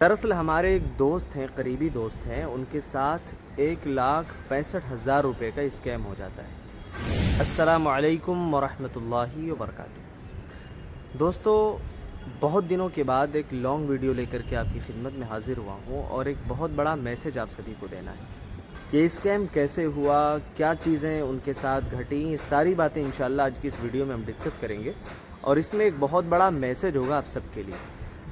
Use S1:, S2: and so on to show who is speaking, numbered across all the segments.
S1: दरअसल हमारे एक दोस्त हैं, करीबी दोस्त हैं, उनके साथ 1,65,000 रुपए का स्कैम हो जाता है। अस्सलामु अलैकुम वरहमतुल्लाहि वबरकातुहू। दोस्तों, बहुत दिनों के बाद एक लॉन्ग वीडियो लेकर के आपकी खिदमत में हाज़िर हुआ हूँ और एक बहुत बड़ा मैसेज आप सभी को देना है। ये स्कैम कैसे हुआ, क्या चीज़ें उनके साथ घटी, ये सारी बातें इंशाल्लाह आज की इस वीडियो में हम डिस्कस करेंगे और इसमें एक बहुत बड़ा मैसेज होगा आप सबके लिए।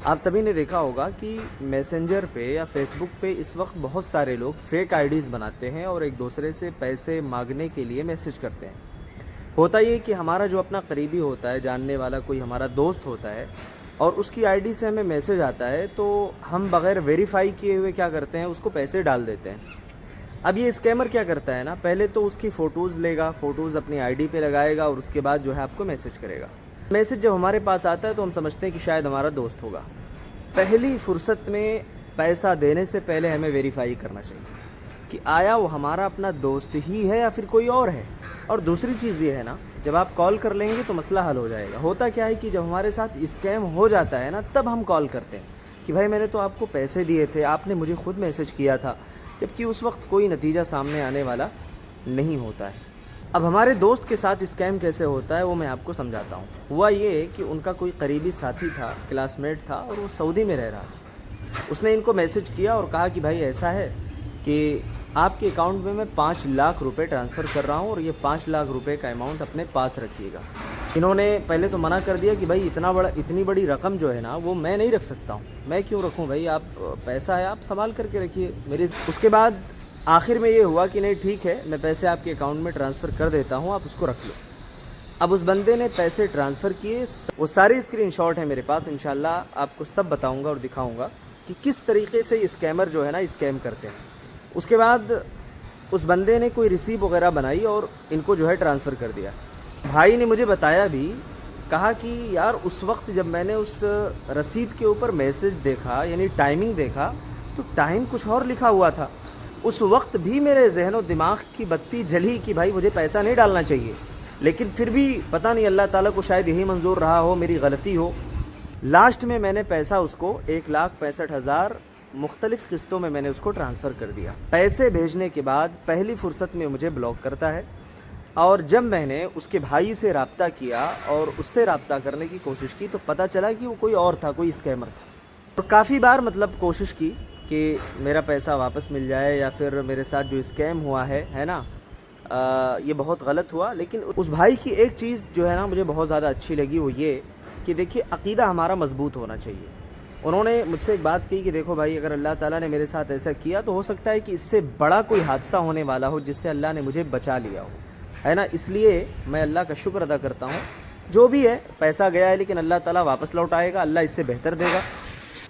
S1: आप सभी ने देखा होगा कि मैसेंजर पे या फेसबुक पे इस वक्त बहुत सारे लोग फेक आईडीज़ बनाते हैं और एक दूसरे से पैसे मांगने के लिए मैसेज करते हैं। होता ये कि हमारा जो अपना करीबी होता है, जानने वाला कोई हमारा दोस्त होता है और उसकी आईडी से हमें मैसेज आता है तो हम बग़ैर वेरीफाई किए हुए क्या करते हैं, उसको पैसे डाल देते हैं। अब ये स्कैमर क्या करता है ना, पहले तो उसकी फ़ोटोज़ लेगा, फ़ोटोज़ अपनी आईडी पे लगाएगा और उसके बाद जो है आपको मैसेज करेगा। मैसेज जब हमारे पास आता है तो हम समझते हैं कि शायद हमारा दोस्त होगा। पहली फुर्सत में पैसा देने से पहले हमें वेरीफाई करना चाहिए कि आया वो हमारा अपना दोस्त ही है या फिर कोई और है। और दूसरी चीज़ ये है ना, जब आप कॉल कर लेंगे तो मसला हल हो जाएगा। होता क्या है कि जब हमारे साथ स्कैम हो जाता है ना, तब हम कॉल करते हैं कि भाई मैंने तो आपको पैसे दिए थे, आपने मुझे खुद मैसेज किया था, जबकि उस वक्त कोई नतीजा सामने आने वाला नहीं होता है। अब हमारे दोस्त के साथ स्कैम कैसे होता है वो मैं आपको समझाता हूँ। हुआ ये कि उनका कोई करीबी साथी था, क्लासमेट था और वो सऊदी में रह रहा था। उसने इनको मैसेज किया और कहा कि भाई ऐसा है कि आपके अकाउंट में मैं 5 लाख रुपए ट्रांसफ़र कर रहा हूँ और ये 5 लाख रुपए का अमाउंट अपने पास रखिएगा। इन्होंने पहले तो मना कर दिया कि भाई इतनी बड़ी रकम जो है ना वो मैं नहीं रख सकता हूँ। मैं क्यों रखूँ भाई, आप पैसा है आप संभाल करके रखिए मेरे। उसके बाद आखिर में ये हुआ कि नहीं ठीक है, मैं पैसे आपके अकाउंट में ट्रांसफ़र कर देता हूँ, आप उसको रख लो। अब उस बंदे ने पैसे ट्रांसफ़र किए, वो सारे स्क्रीनशॉट हैं मेरे पास, इंशाल्लाह आपको सब बताऊँगा और दिखाऊँगा कि किस तरीके से स्कैमर जो है ना स्कैम करते हैं। उसके बाद उस बंदे ने कोई रिसीप वगैरह बनाई और इनको जो है ट्रांसफ़र कर दिया। भाई ने मुझे बताया भी, कहा कि यार उस वक्त जब मैंने उस रसीद के ऊपर मैसेज देखा, यानी टाइमिंग देखा, तो टाइम कुछ और लिखा हुआ था। उस वक्त भी मेरे जहन और दिमाग की बत्ती जली कि भाई मुझे पैसा नहीं डालना चाहिए, लेकिन फिर भी पता नहीं अल्लाह ताला को शायद यही मंजूर रहा हो, मेरी गलती हो। लास्ट में मैंने पैसा उसको 1,65,000 मुख्तलिफ़ किस्तों में मैंने उसको ट्रांसफ़र कर दिया। पैसे भेजने के बाद पहली फ़ुर्सत में मुझे ब्लॉक करता है और जब मैंने उसके भाई से रब्ता किया और उससे रब्ता करने की कोशिश की तो पता चला कि वो कोई और था, कोई स्कैमर था। और काफ़ी बार मतलब कोशिश की कि मेरा पैसा वापस मिल जाए या फिर मेरे साथ जो स्कैम हुआ है ना, ये बहुत गलत हुआ। लेकिन उस भाई की एक चीज़ जो है ना मुझे बहुत ज़्यादा अच्छी लगी, वो ये कि देखिए अक़ीदा हमारा मज़बूत होना चाहिए। उन्होंने मुझसे एक बात कही कि देखो भाई, अगर अल्लाह ताला ने मेरे साथ ऐसा किया तो हो सकता है कि इससे बड़ा कोई हादसा होने वाला हो जिससे अल्लाह ने मुझे बचा लिया हो, है ना। इसलिए मैं अल्लाह का शुक्र अदा करता हूँ। जो भी है पैसा गया है, लेकिन अल्लाह ताला वापस लौटाएगा, अल्लाह इससे बेहतर देगा।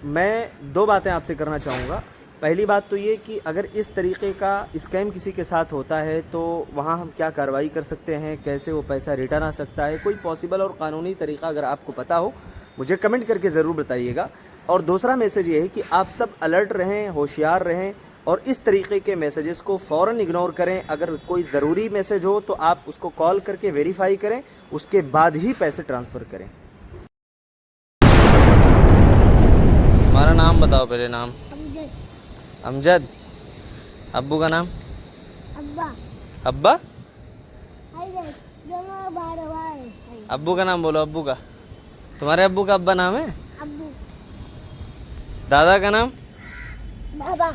S1: मैं 2 बातें आपसे करना चाहूँगा। पहली बात तो ये कि अगर इस तरीक़े का स्कैम किसी के साथ होता है तो वहाँ हम क्या कार्रवाई कर सकते हैं, कैसे वो पैसा रिटर्न आ सकता है, कोई पॉसिबल और क़ानूनी तरीक़ा अगर आपको पता हो मुझे कमेंट करके ज़रूर बताइएगा। और दूसरा मैसेज ये है कि आप सब अलर्ट रहें, होशियार रहें और इस तरीक़े के मैसेजेस को फ़ौरन इग्नोर करें। अगर कोई ज़रूरी मैसेज हो तो आप उसको कॉल करके वेरीफ़ाई करें, उसके बाद ही पैसे ट्रांसफ़र करें। हमारा नाम बताओ पहले। नाम अमजद। अब्बू का नाम
S2: अब्बा।
S1: अब्बा।
S2: दोनों
S1: अब्बू का नाम बोलो, अब्बू का। तुम्हारे अब्बू का अब्बा नाम है?
S2: अब्बू।
S1: दादा का नाम?
S2: बाबा।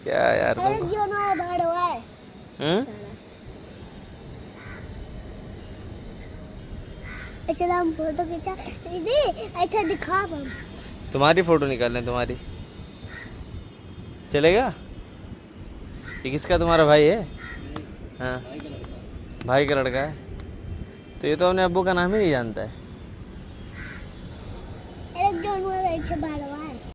S1: क्या यार तुम।
S2: अच्छा हम फोटो खींचा दीदी, अच्छा दिखा हम।
S1: तुम्हारी फ़ोटो निकाल लें, तुम्हारी चलेगा? ये किसका, तुम्हारा भाई है? हाँ, भाई का लड़का है। तो ये तो अपने अब्बू का नाम ही नहीं जानता है।
S2: एक दोनों